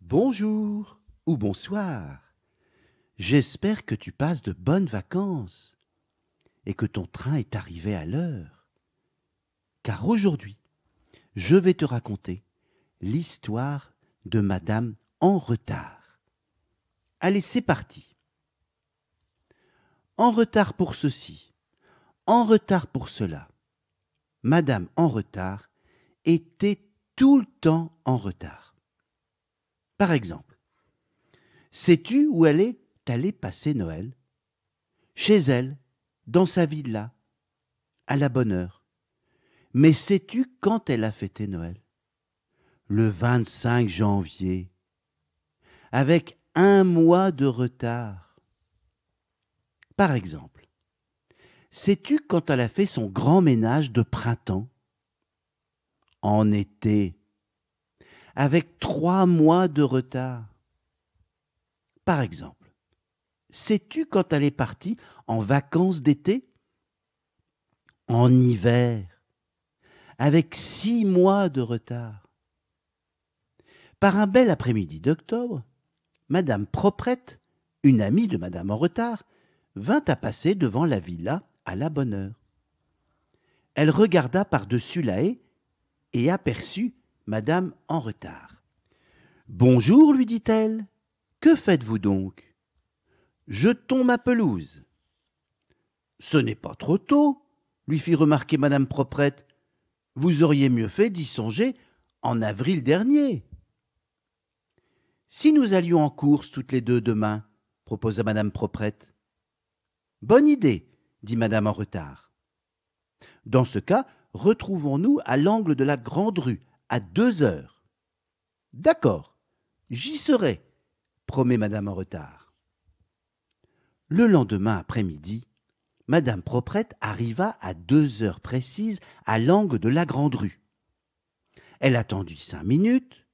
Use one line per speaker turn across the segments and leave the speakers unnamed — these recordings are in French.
Bonjour ou bonsoir. J'espère que tu passes de bonnes vacances et que ton train est arrivé à l'heure. Car aujourd'hui, je vais te raconter l'histoire de Madame en retard. Allez, c'est parti. En retard pour ceci, en retard pour cela. Madame en retard était tout le temps en retard. Par exemple, sais-tu où elle est allée passer Noël? Chez elle, dans sa villa, à la bonne heure. Mais sais-tu quand elle a fêté Noël? Le 25 janvier, avec un mois de retard. Par exemple, sais-tu quand elle a fait son grand ménage de printemps? En été, avec 3 mois de retard. Par exemple, sais-tu quand elle est partie en vacances d'été? En hiver, avec 6 mois de retard. Par un bel après-midi d'octobre, Madame Proprette, une amie de Madame en retard, vint à passer devant la villa à la bonne heure. Elle regarda par-dessus la haie et aperçut Madame en retard. Bonjour, lui dit-elle. Que faites-vous donc? Jetons ma pelouse. Ce n'est pas trop tôt, lui fit remarquer Madame Proprette. Vous auriez mieux fait d'y songer en avril dernier. Si nous allions en course toutes les deux demain, proposa Madame Proprette. Bonne idée, dit Madame en retard. Dans ce cas, retrouvons-nous à l'angle de la grande rue, à 2 heures. D'accord, j'y serai, promet Madame en retard. Le lendemain après-midi, Madame Proprette arriva à 2 heures précises à l'angle de la grande rue. Elle attendit 5 minutes,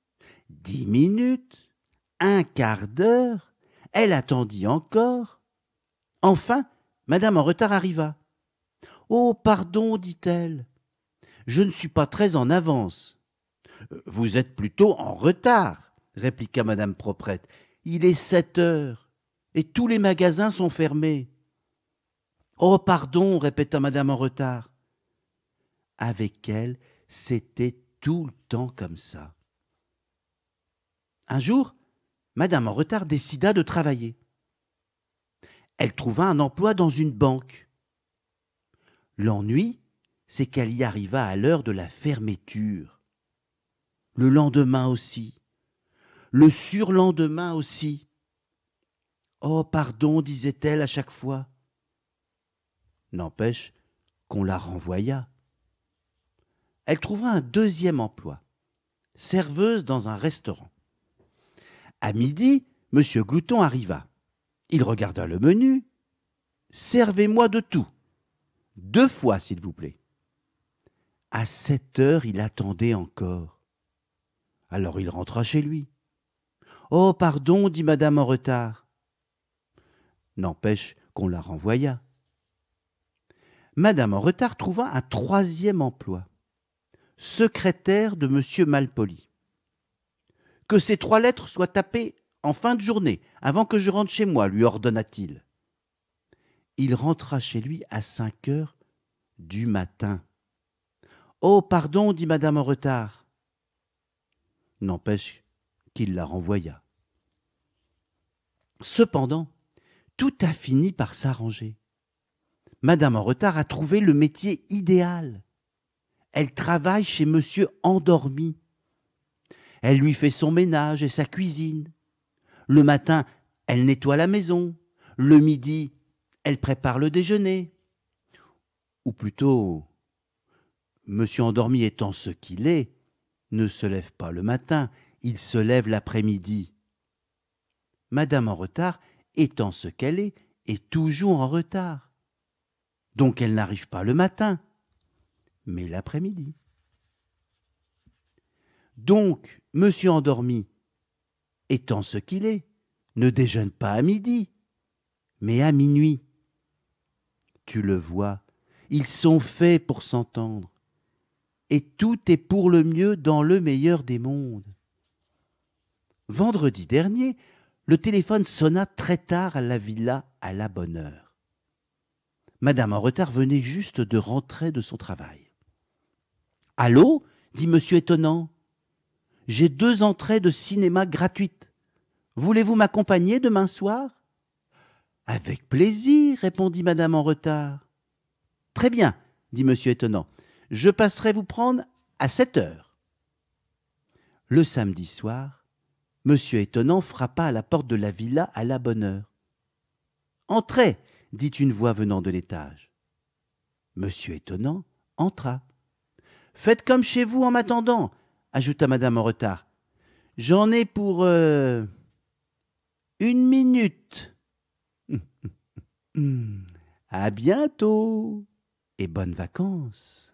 10 minutes, un quart d'heure, elle attendit encore. Enfin, Madame en retard arriva. Oh, pardon, dit-elle, je ne suis pas très en avance. Vous êtes plutôt en retard, répliqua Madame Proprette. Il est 7 heures et tous les magasins sont fermés. Oh, pardon, répéta Madame en retard. Avec elle, c'était tout le temps comme ça. Un jour, Madame en retard décida de travailler. Elle trouva un emploi dans une banque. L'ennui, c'est qu'elle y arriva à l'heure de la fermeture. Le lendemain aussi. Le surlendemain aussi. Oh, pardon, disait-elle à chaque fois. N'empêche qu'on la renvoya. Elle trouva un deuxième emploi, serveuse dans un restaurant. À midi, M. Glouton arriva. Il regarda le menu. Servez-moi de tout. 2 fois, s'il vous plaît. À 7 heures, il attendait encore. Alors il rentra chez lui. Oh, pardon, dit Madame en retard. N'empêche qu'on la renvoya. Madame en retard trouva un troisième emploi, secrétaire de M. Malpoli. Que ces 3 lettres soient tapées en fin de journée, avant que je rentre chez moi, lui ordonna-t-il. Il rentra chez lui à 5 heures du matin. Oh, pardon, dit Madame en retard. N'empêche qu'il la renvoya. Cependant, tout a fini par s'arranger. Madame en retard a trouvé le métier idéal. Elle travaille chez Monsieur Endormi. Elle lui fait son ménage et sa cuisine. Le matin, elle nettoie la maison. Le midi, elle prépare le déjeuner. Ou plutôt, Monsieur Endormi étant ce qu'il est, ne se lève pas le matin, il se lève l'après-midi. Madame en retard, étant ce qu'elle est toujours en retard. Donc elle n'arrive pas le matin, mais l'après-midi. Donc, Monsieur Endormi, étant ce qu'il est, ne déjeune pas à midi, mais à minuit. Tu le vois, ils sont faits pour s'entendre. Et tout est pour le mieux dans le meilleur des mondes. vendredi dernier, le téléphone sonna très tard à la villa à la bonne heure. Madame en retard venait juste de rentrer de son travail. « Allô ?» dit monsieur étonnant. « J'ai 2 entrées de cinéma gratuites. Voulez-vous m'accompagner demain soir ?»« Avec plaisir, répondit madame en retard. Très bien, dit monsieur étonnant. Je passerai vous prendre à 7 heures. Le samedi soir, monsieur étonnant frappa à la porte de la villa à la bonne heure. Entrez, dit une voix venant de l'étage. Monsieur étonnant entra. Faites comme chez vous en m'attendant, ajouta madame en retard. J'en ai pour 1 minute. À bientôt et bonnes vacances.